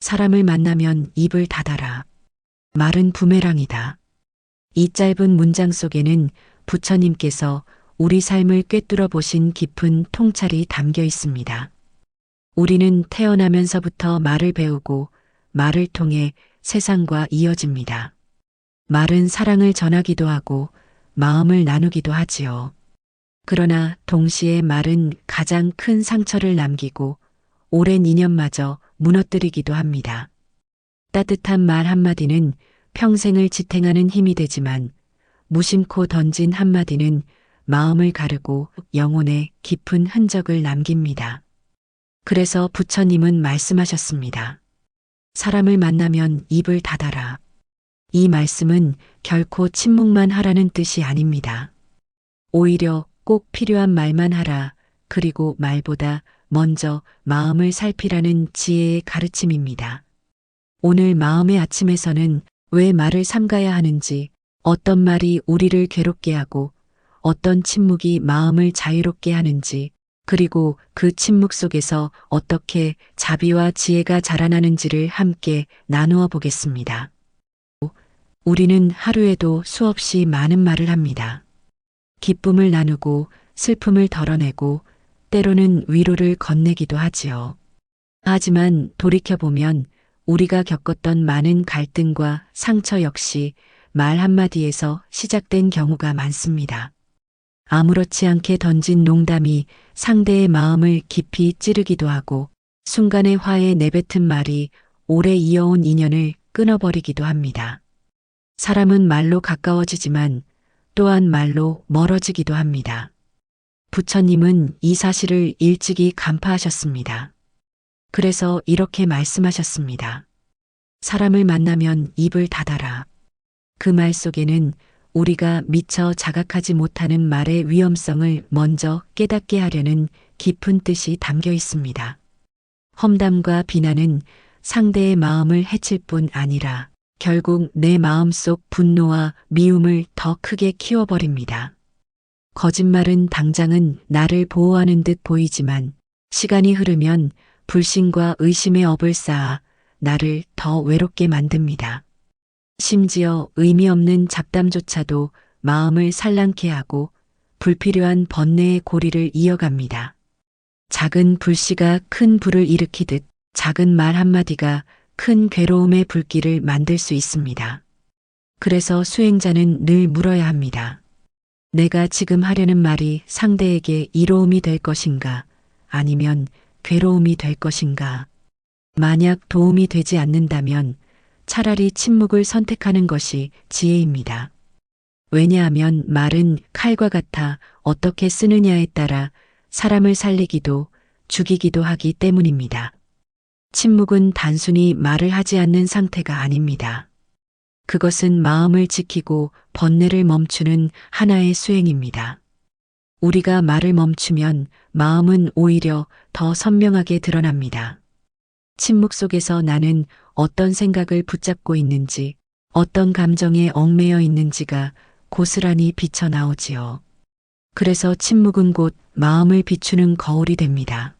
사람을 만나면 입을 닫아라. 말은 부메랑이다. 이 짧은 문장 속에는 부처님께서 우리 삶을 꿰뚫어 보신 깊은 통찰이 담겨 있습니다. 우리는 태어나면서부터 말을 배우고 말을 통해 세상과 이어집니다. 말은 사랑을 전하기도 하고 마음을 나누기도 하지요. 그러나 동시에 말은 가장 큰 상처를 남기고 오랜 인연마저 무너뜨리기도 합니다. 따뜻한 말 한마디는 평생을 지탱하는 힘이 되지만 무심코 던진 한마디는 마음을 가르고 영혼에 깊은 흔적을 남깁니다. 그래서 부처님은 말씀하셨습니다. 사람을 만나면 입을 닫아라. 이 말씀은 결코 침묵만 하라는 뜻이 아닙니다. 오히려 꼭 필요한 말만 하라. 그리고 말보다 먼저 마음을 살피라는 지혜의 가르침입니다. 오늘 마음의 아침에서는 왜 말을 삼가야 하는지, 어떤 말이 우리를 괴롭게 하고 어떤 침묵이 마음을 자유롭게 하는지, 그리고 그 침묵 속에서 어떻게 자비와 지혜가 자라나는지를 함께 나누어 보겠습니다. 우리는 하루에도 수없이 많은 말을 합니다. 기쁨을 나누고 슬픔을 덜어내고 때로는 위로를 건네기도 하지요. 하지만 돌이켜보면 우리가 겪었던 많은 갈등과 상처 역시 말 한마디에서 시작된 경우가 많습니다. 아무렇지 않게 던진 농담이 상대의 마음을 깊이 찌르기도 하고 순간의 화에 내뱉은 말이 오래 이어온 인연을 끊어버리기도 합니다. 사람은 말로 가까워지지만 또한 말로 멀어지기도 합니다. 부처님은 이 사실을 일찍이 간파하셨습니다. 그래서 이렇게 말씀하셨습니다. 사람을 만나면 입을 닫아라. 그 말 속에는 우리가 미처 자각하지 못하는 말의 위험성을 먼저 깨닫게 하려는 깊은 뜻이 담겨 있습니다. 험담과 비난은 상대의 마음을 해칠 뿐 아니라 결국 내 마음속 분노와 미움을 더 크게 키워버립니다. 거짓말은 당장은 나를 보호하는 듯 보이지만 시간이 흐르면 불신과 의심의 업을 쌓아 나를 더 외롭게 만듭니다. 심지어 의미 없는 잡담조차도 마음을 산란케 하고 불필요한 번뇌의 고리를 이어갑니다. 작은 불씨가 큰 불을 일으키듯 작은 말 한마디가 큰 괴로움의 불길을 만들 수 있습니다. 그래서 수행자는 늘 물어야 합니다. 내가 지금 하려는 말이 상대에게 이로움이 될 것인가, 아니면 괴로움이 될 것인가. 만약 도움이 되지 않는다면 차라리 침묵을 선택하는 것이 지혜입니다. 왜냐하면 말은 칼과 같아 어떻게 쓰느냐에 따라 사람을 살리기도 죽이기도 하기 때문입니다. 침묵은 단순히 말을 하지 않는 상태가 아닙니다. 그것은 마음을 지키고 번뇌를 멈추는 하나의 수행입니다. 우리가 말을 멈추면 마음은 오히려 더 선명하게 드러납니다. 침묵 속에서 나는 어떤 생각을 붙잡고 있는지, 어떤 감정에 얽매여 있는지가 고스란히 비쳐나오지요. 그래서 침묵은 곧 마음을 비추는 거울이 됩니다.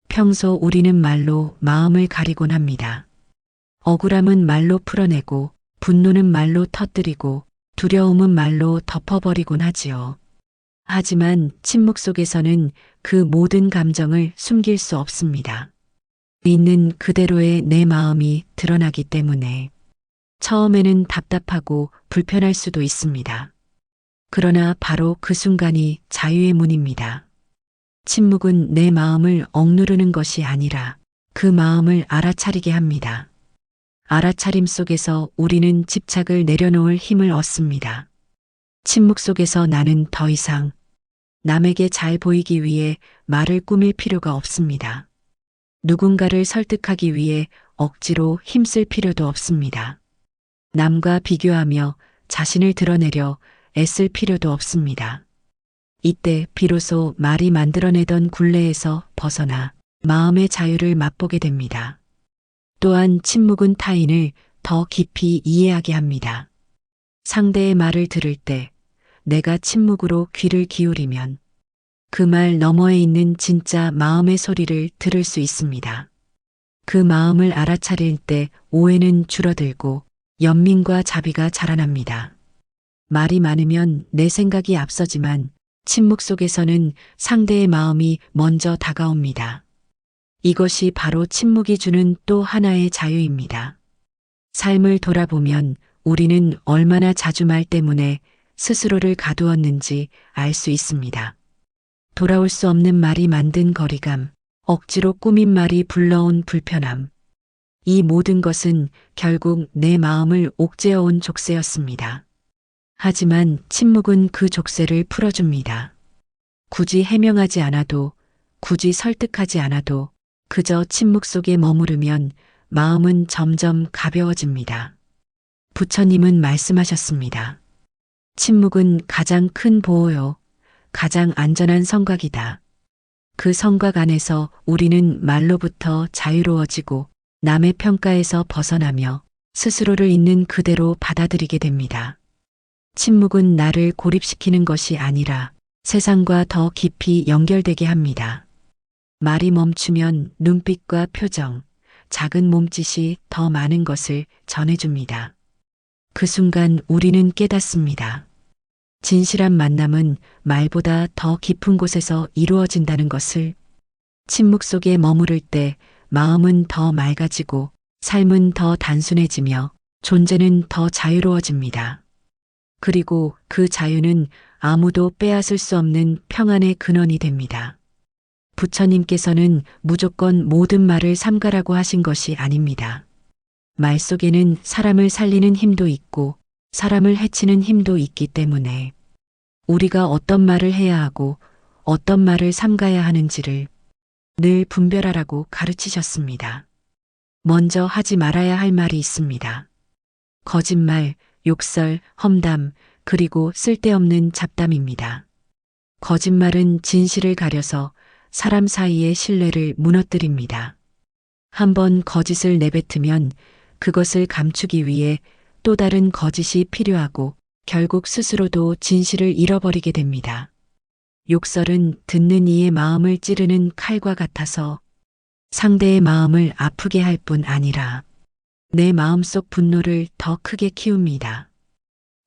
평소 우리는 말로 마음을 가리곤 합니다. 억울함은 말로 풀어내고, 분노는 말로 터뜨리고, 두려움은 말로 덮어버리곤 하지요. 하지만 침묵 속에서는 그 모든 감정을 숨길 수 없습니다. 있는 그대로의 내 마음이 드러나기 때문에 처음에는 답답하고 불편할 수도 있습니다. 그러나 바로 그 순간이 자유의 문입니다. 침묵은 내 마음을 억누르는 것이 아니라 그 마음을 알아차리게 합니다. 알아차림 속에서 우리는 집착을 내려놓을 힘을 얻습니다. 침묵 속에서 나는 더 이상 남에게 잘 보이기 위해 말을 꾸밀 필요가 없습니다. 누군가를 설득하기 위해 억지로 힘쓸 필요도 없습니다. 남과 비교하며 자신을 드러내려 애쓸 필요도 없습니다. 이때 비로소 말이 만들어내던 굴레에서 벗어나 마음의 자유를 맛보게 됩니다. 또한 침묵은 타인을 더 깊이 이해하게 합니다. 상대의 말을 들을 때 내가 침묵으로 귀를 기울이면 그 말 너머에 있는 진짜 마음의 소리를 들을 수 있습니다. 그 마음을 알아차릴 때 오해는 줄어들고 연민과 자비가 자라납니다. 말이 많으면 내 생각이 앞서지만 침묵 속에서는 상대의 마음이 먼저 다가옵니다. 이것이 바로 침묵이 주는 또 하나의 자유입니다. 삶을 돌아보면 우리는 얼마나 자주 말 때문에 스스로를 가두었는지 알 수 있습니다. 돌아올 수 없는 말이 만든 거리감, 억지로 꾸민 말이 불러온 불편함. 이 모든 것은 결국 내 마음을 옥죄어온 족쇄였습니다. 하지만 침묵은 그 족쇄를 풀어줍니다. 굳이 해명하지 않아도, 굳이 설득하지 않아도 그저 침묵 속에 머무르면 마음은 점점 가벼워집니다. 부처님은 말씀하셨습니다. 침묵은 가장 큰 보호요, 가장 안전한 성곽이다. 그 성곽 안에서 우리는 말로부터 자유로워지고 남의 평가에서 벗어나며 스스로를 있는 그대로 받아들이게 됩니다. 침묵은 나를 고립시키는 것이 아니라 세상과 더 깊이 연결되게 합니다. 말이 멈추면 눈빛과 표정, 작은 몸짓이 더 많은 것을 전해줍니다. 그 순간 우리는 깨닫습니다. 진실한 만남은 말보다 더 깊은 곳에서 이루어진다는 것을. 침묵 속에 머무를 때 마음은 더 맑아지고 삶은 더 단순해지며 존재는 더 자유로워집니다. 그리고 그 자유는 아무도 빼앗을 수 없는 평안의 근원이 됩니다. 부처님께서는 무조건 모든 말을 삼가라고 하신 것이 아닙니다. 말 속에는 사람을 살리는 힘도 있고 사람을 해치는 힘도 있기 때문에 우리가 어떤 말을 해야 하고 어떤 말을 삼가야 하는지를 늘 분별하라고 가르치셨습니다. 먼저 하지 말아야 할 말이 있습니다. 거짓말, 욕설, 험담, 그리고 쓸데없는 잡담입니다. 거짓말은 진실을 가려서 사람 사이의 신뢰를 무너뜨립니다. 한번 거짓을 내뱉으면 그것을 감추기 위해 또 다른 거짓이 필요하고 결국 스스로도 진실을 잃어버리게 됩니다. 욕설은 듣는 이의 마음을 찌르는 칼과 같아서 상대의 마음을 아프게 할 뿐 아니라 내 마음속 분노를 더 크게 키웁니다.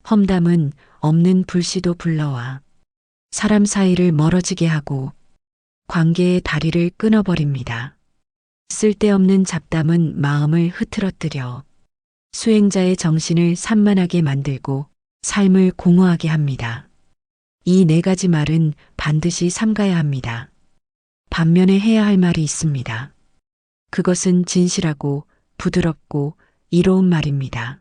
험담은 없는 불씨도 불러와 사람 사이를 멀어지게 하고 관계의 다리를 끊어버립니다. 쓸데없는 잡담은 마음을 흐트러뜨려 수행자의 정신을 산만하게 만들고 삶을 공허하게 합니다. 이 네 가지 말은 반드시 삼가야 합니다. 반면에 해야 할 말이 있습니다. 그것은 진실하고 부드럽고 이로운 말입니다.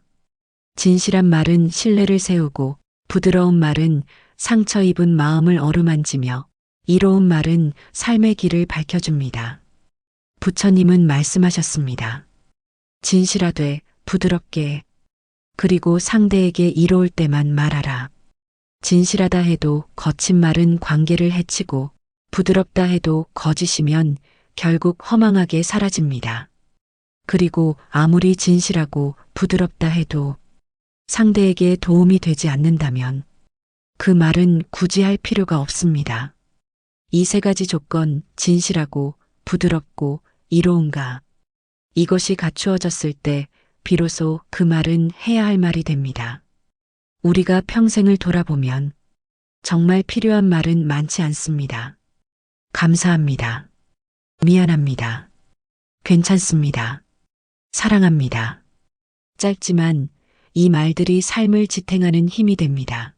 진실한 말은 신뢰를 세우고 부드러운 말은 상처 입은 마음을 어루만지며 이로운 말은 삶의 길을 밝혀줍니다. 부처님은 말씀하셨습니다. 진실하되 부드럽게 그리고 상대에게 이로울 때만 말하라. 진실하다 해도 거친 말은 관계를 해치고 부드럽다 해도 거짓이면 결국 허망하게 사라집니다. 그리고 아무리 진실하고 부드럽다 해도 상대에게 도움이 되지 않는다면 그 말은 굳이 할 필요가 없습니다. 이 세 가지 조건, 진실하고 부드럽고 이로운가, 이것이 갖추어졌을 때 비로소 그 말은 해야 할 말이 됩니다. 우리가 평생을 돌아보면 정말 필요한 말은 많지 않습니다. 감사합니다. 미안합니다. 괜찮습니다. 사랑합니다. 짧지만 이 말들이 삶을 지탱하는 힘이 됩니다.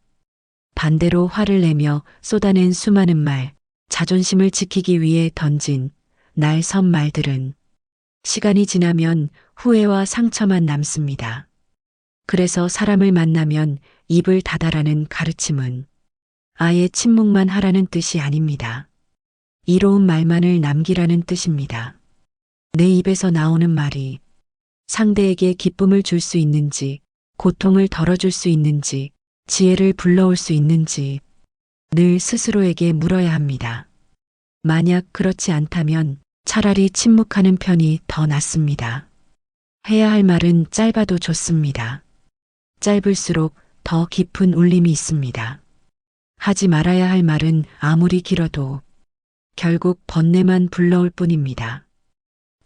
반대로 화를 내며 쏟아낸 수많은 말, 자존심을 지키기 위해 던진 날 선 말들은 시간이 지나면 후회와 상처만 남습니다. 그래서 사람을 만나면 입을 닫아라는 가르침은 아예 침묵만 하라는 뜻이 아닙니다. 이로운 말만을 남기라는 뜻입니다. 내 입에서 나오는 말이 상대에게 기쁨을 줄 수 있는지, 고통을 덜어줄 수 있는지, 지혜를 불러올 수 있는지 늘 스스로에게 물어야 합니다. 만약 그렇지 않다면 차라리 침묵하는 편이 더 낫습니다. 해야 할 말은 짧아도 좋습니다. 짧을수록 더 깊은 울림이 있습니다. 하지 말아야 할 말은 아무리 길어도 결국 번뇌만 불러올 뿐입니다.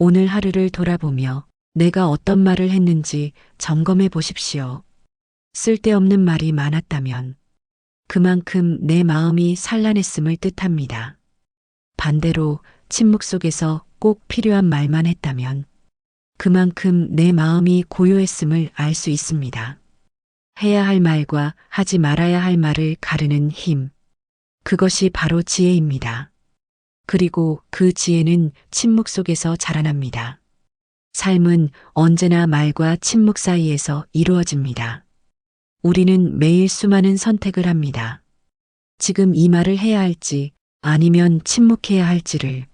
오늘 하루를 돌아보며 내가 어떤 말을 했는지 점검해 보십시오. 쓸데없는 말이 많았다면 그만큼 내 마음이 산란했음을 뜻합니다. 반대로 침묵 속에서 꼭 필요한 말만 했다면 그만큼 내 마음이 고요했음을 알 수 있습니다. 해야 할 말과 하지 말아야 할 말을 가르는 힘. 그것이 바로 지혜입니다. 그리고 그 지혜는 침묵 속에서 자라납니다. 삶은 언제나 말과 침묵 사이에서 이루어집니다. 우리는 매일 수많은 선택을 합니다. 지금 이 말을 해야 할지 아니면 침묵해야 할지를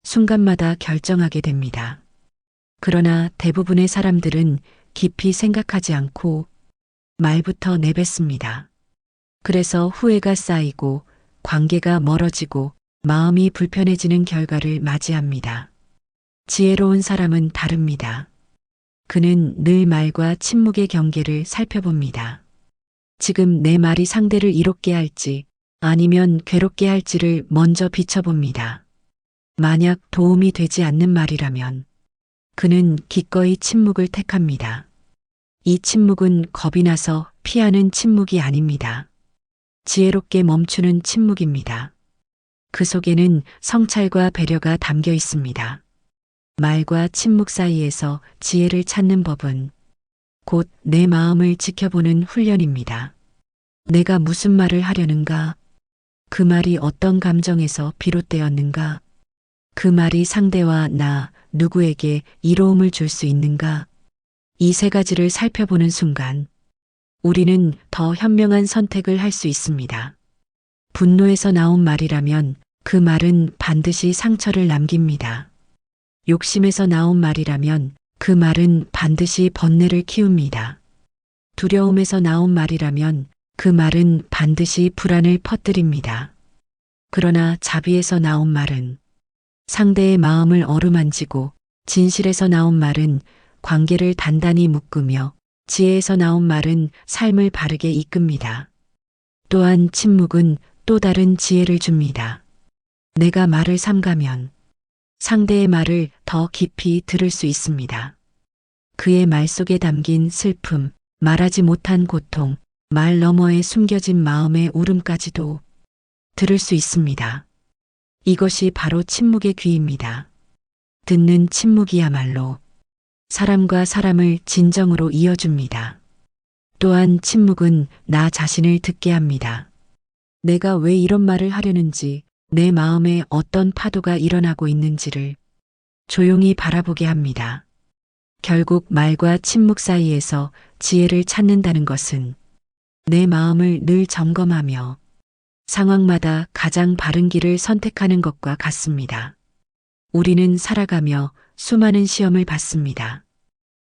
순간마다 결정하게 됩니다. 그러나 대부분의 사람들은 깊이 생각하지 않고 말부터 내뱉습니다. 그래서 후회가 쌓이고 관계가 멀어지고 마음이 불편해지는 결과를 맞이합니다. 지혜로운 사람은 다릅니다. 그는 늘 말과 침묵의 경계를 살펴봅니다. 지금 내 말이 상대를 이롭게 할지 아니면 괴롭게 할지를 먼저 비춰봅니다. 만약 도움이 되지 않는 말이라면 그는 기꺼이 침묵을 택합니다. 이 침묵은 겁이 나서 피하는 침묵이 아닙니다. 지혜롭게 멈추는 침묵입니다. 그 속에는 성찰과 배려가 담겨 있습니다. 말과 침묵 사이에서 지혜를 찾는 법은 곧 내 마음을 지켜보는 훈련입니다. 내가 무슨 말을 하려는가? 그 말이 어떤 감정에서 비롯되었는가? 그 말이 상대와 나 누구에게 이로움을 줄 수 있는가? 이 세 가지를 살펴보는 순간 우리는 더 현명한 선택을 할 수 있습니다. 분노에서 나온 말이라면 그 말은 반드시 상처를 남깁니다. 욕심에서 나온 말이라면 그 말은 반드시 번뇌를 키웁니다. 두려움에서 나온 말이라면 그 말은 반드시 불안을 퍼뜨립니다. 그러나 자비에서 나온 말은 상대의 마음을 어루만지고 진실에서 나온 말은 관계를 단단히 묶으며 지혜에서 나온 말은 삶을 바르게 이끕니다. 또한 침묵은 또 다른 지혜를 줍니다. 내가 말을 삼가면 상대의 말을 더 깊이 들을 수 있습니다. 그의 말 속에 담긴 슬픔, 말하지 못한 고통, 말 너머에 숨겨진 마음의 울음까지도 들을 수 있습니다. 이것이 바로 침묵의 귀입니다. 듣는 침묵이야말로 사람과 사람을 진정으로 이어줍니다. 또한 침묵은 나 자신을 듣게 합니다. 내가 왜 이런 말을 하려는지, 내 마음에 어떤 파도가 일어나고 있는지를 조용히 바라보게 합니다. 결국 말과 침묵 사이에서 지혜를 찾는다는 것은 내 마음을 늘 점검하며 상황마다 가장 바른 길을 선택하는 것과 같습니다. 우리는 살아가며 수많은 시험을 받습니다.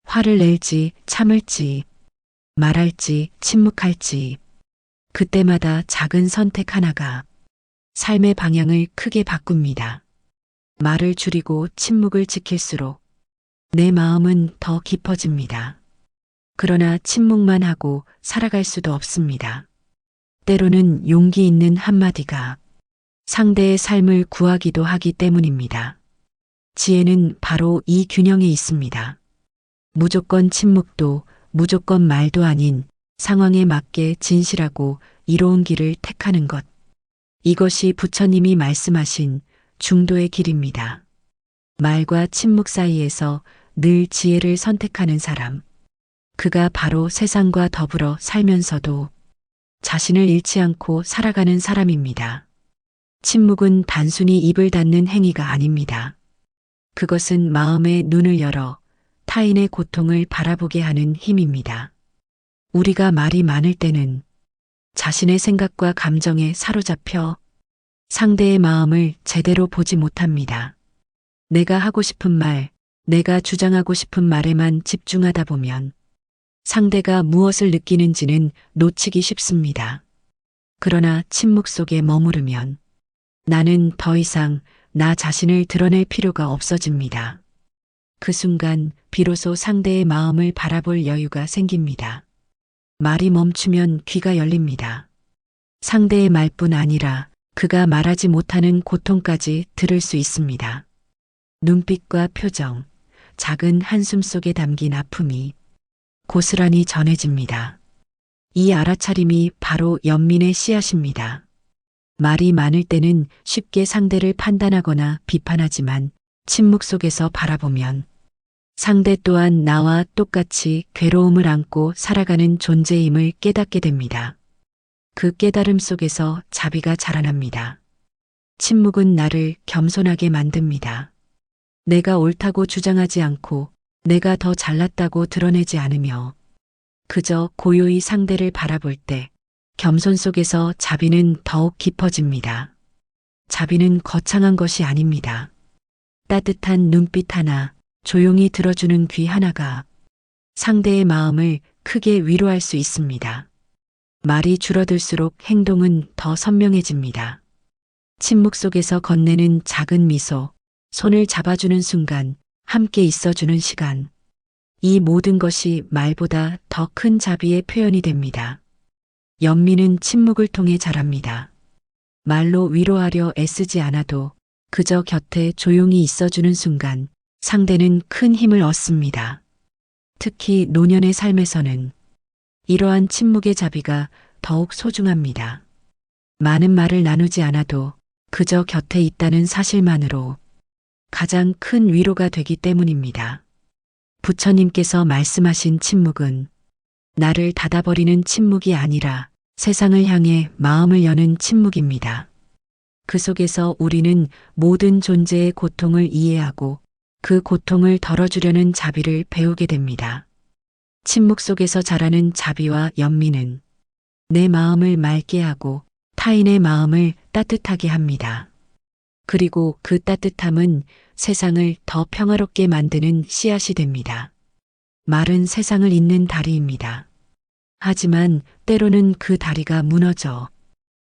화를 낼지, 참을지, 말할지, 침묵할지, 그때마다 작은 선택 하나가 삶의 방향을 크게 바꿉니다. 말을 줄이고 침묵을 지킬수록 내 마음은 더 깊어집니다. 그러나 침묵만 하고 살아갈 수도 없습니다. 때로는 용기 있는 한마디가 상대의 삶을 구하기도 하기 때문입니다. 지혜는 바로 이 균형에 있습니다. 무조건 침묵도 무조건 말도 아닌 상황에 맞게 진실하고 이로운 길을 택하는 것. 이것이 부처님이 말씀하신 중도의 길입니다. 말과 침묵 사이에서 늘 지혜를 선택하는 사람. 그가 바로 세상과 더불어 살면서도 자신을 잃지 않고 살아가는 사람입니다. 침묵은 단순히 입을 닫는 행위가 아닙니다. 그것은 마음의 눈을 열어 타인의 고통을 바라보게 하는 힘입니다. 우리가 말이 많을 때는 자신의 생각과 감정에 사로잡혀 상대의 마음을 제대로 보지 못합니다. 내가 하고 싶은 말, 내가 주장하고 싶은 말에만 집중하다 보면 상대가 무엇을 느끼는지는 놓치기 쉽습니다. 그러나 침묵 속에 머무르면 나는 더 이상 나 자신을 드러낼 필요가 없어집니다. 그 순간 비로소 상대의 마음을 바라볼 여유가 생깁니다. 말이 멈추면 귀가 열립니다. 상대의 말뿐 아니라 그가 말하지 못하는 고통까지 들을 수 있습니다. 눈빛과 표정, 작은 한숨 속에 담긴 아픔이 고스란히 전해집니다. 이 알아차림이 바로 연민의 씨앗입니다. 말이 많을 때는 쉽게 상대를 판단하거나 비판하지만 침묵 속에서 바라보면 상대 또한 나와 똑같이 괴로움을 안고 살아가는 존재임을 깨닫게 됩니다. 그 깨달음 속에서 자비가 자라납니다. 침묵은 나를 겸손하게 만듭니다. 내가 옳다고 주장하지 않고 내가 더 잘났다고 드러내지 않으며 그저 고요히 상대를 바라볼 때 겸손 속에서 자비는 더욱 깊어집니다. 자비는 거창한 것이 아닙니다. 따뜻한 눈빛 하나, 조용히 들어주는 귀 하나가 상대의 마음을 크게 위로할 수 있습니다. 말이 줄어들수록 행동은 더 선명해집니다. 침묵 속에서 건네는 작은 미소, 손을 잡아주는 순간, 함께 있어주는 시간. 이 모든 것이 말보다 더 큰 자비의 표현이 됩니다. 연민은 침묵을 통해 자랍니다. 말로 위로하려 애쓰지 않아도 그저 곁에 조용히 있어주는 순간 상대는 큰 힘을 얻습니다. 특히 노년의 삶에서는 이러한 침묵의 자비가 더욱 소중합니다. 많은 말을 나누지 않아도 그저 곁에 있다는 사실만으로 가장 큰 위로가 되기 때문입니다. 부처님께서 말씀하신 침묵은 나를 닫아버리는 침묵이 아니라 세상을 향해 마음을 여는 침묵입니다. 그 속에서 우리는 모든 존재의 고통을 이해하고 그 고통을 덜어주려는 자비를 배우게 됩니다. 침묵 속에서 자라는 자비와 연민은 내 마음을 맑게 하고 타인의 마음을 따뜻하게 합니다. 그리고 그 따뜻함은 세상을 더 평화롭게 만드는 씨앗이 됩니다. 말은 세상을 잇는 다리입니다. 하지만 때로는 그 다리가 무너져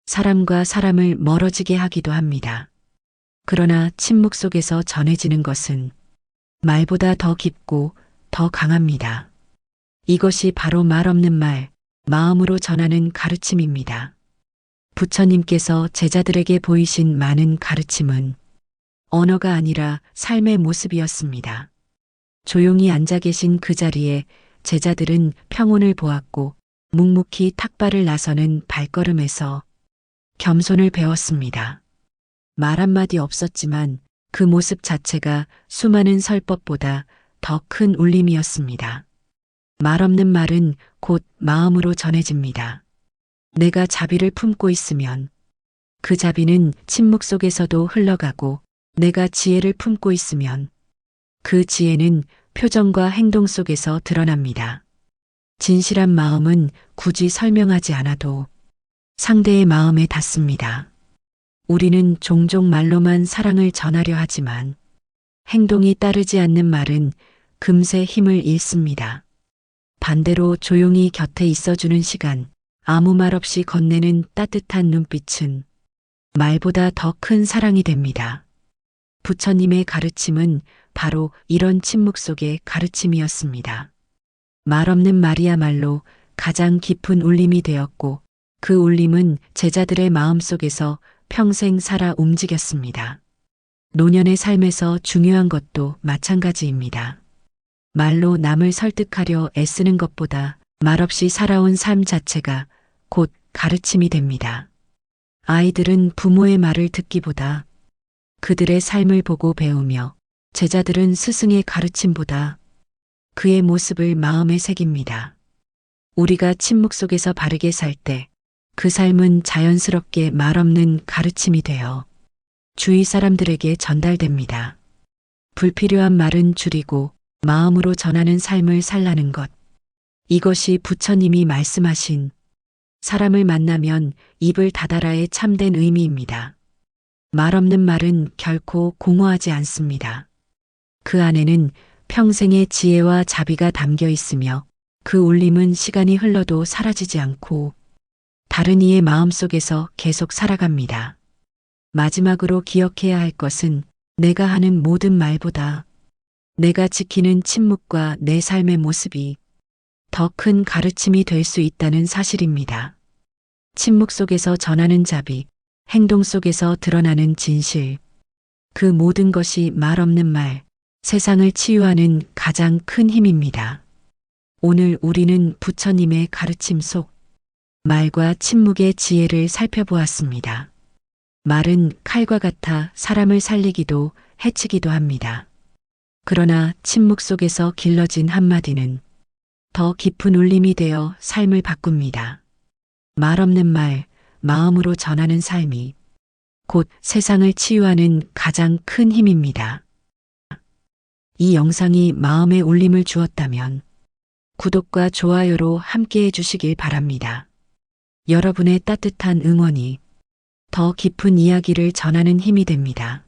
사람과 사람을 멀어지게 하기도 합니다. 그러나 침묵 속에서 전해지는 것은 말보다 더 깊고 더 강합니다. 이것이 바로 말 없는 말, 마음으로 전하는 가르침입니다. 부처님께서 제자들에게 보이신 많은 가르침은 언어가 아니라 삶의 모습이었습니다. 조용히 앉아 계신 그 자리에 제자들은 평온을 보았고 묵묵히 탁발을 나서는 발걸음에서 겸손을 배웠습니다. 말 한마디 없었지만 그 모습 자체가 수많은 설법보다 더 큰 울림이었습니다. 말 없는 말은 곧 마음으로 전해집니다. 내가 자비를 품고 있으면 그 자비는 침묵 속에서도 흘러가고 내가 지혜를 품고 있으면 그 지혜는 표정과 행동 속에서 드러납니다. 진실한 마음은 굳이 설명하지 않아도 상대의 마음에 닿습니다. 우리는 종종 말로만 사랑을 전하려 하지만 행동이 따르지 않는 말은 금세 힘을 잃습니다. 반대로 조용히 곁에 있어주는 시간, 아무 말 없이 건네는 따뜻한 눈빛은 말보다 더 큰 사랑이 됩니다. 부처님의 가르침은 바로 이런 침묵 속의 가르침이었습니다. 말 없는 말이야말로 가장 깊은 울림이 되었고 그 울림은 제자들의 마음속에서 평생 살아 움직였습니다. 노년의 삶에서 중요한 것도 마찬가지입니다. 말로 남을 설득하려 애쓰는 것보다 말없이 살아온 삶 자체가 곧 가르침이 됩니다. 아이들은 부모의 말을 듣기보다 그들의 삶을 보고 배우며 제자들은 스승의 가르침보다 그의 모습을 마음에 새깁니다. 우리가 침묵 속에서 바르게 살 때 그 삶은 자연스럽게 말 없는 가르침이 되어 주위 사람들에게 전달됩니다. 불필요한 말은 줄이고 마음으로 전하는 삶을 살라는 것. 이것이 부처님이 말씀하신 사람을 만나면 입을 닫아라의 참된 의미입니다. 말 없는 말은 결코 공허하지 않습니다. 그 안에는 평생의 지혜와 자비가 담겨 있으며 그 울림은 시간이 흘러도 사라지지 않고 다른 이의 마음속에서 계속 살아갑니다. 마지막으로 기억해야 할 것은 내가 하는 모든 말보다 내가 지키는 침묵과 내 삶의 모습이 더 큰 가르침이 될 수 있다는 사실입니다. 침묵 속에서 전하는 자비, 행동 속에서 드러나는 진실, 그 모든 것이 말 없는 말, 세상을 치유하는 가장 큰 힘입니다. 오늘 우리는 부처님의 가르침 속 말과 침묵의 지혜를 살펴보았습니다. 말은 칼과 같아 사람을 살리기도 해치기도 합니다. 그러나 침묵 속에서 길러진 한마디는 더 깊은 울림이 되어 삶을 바꿉니다. 말 없는 말, 마음으로 전하는 삶이 곧 세상을 치유하는 가장 큰 힘입니다. 이 영상이 마음에 울림을 주었다면 구독과 좋아요로 함께 해주시길 바랍니다. 여러분의 따뜻한 응원이 더 깊은 이야기를 전하는 힘이 됩니다.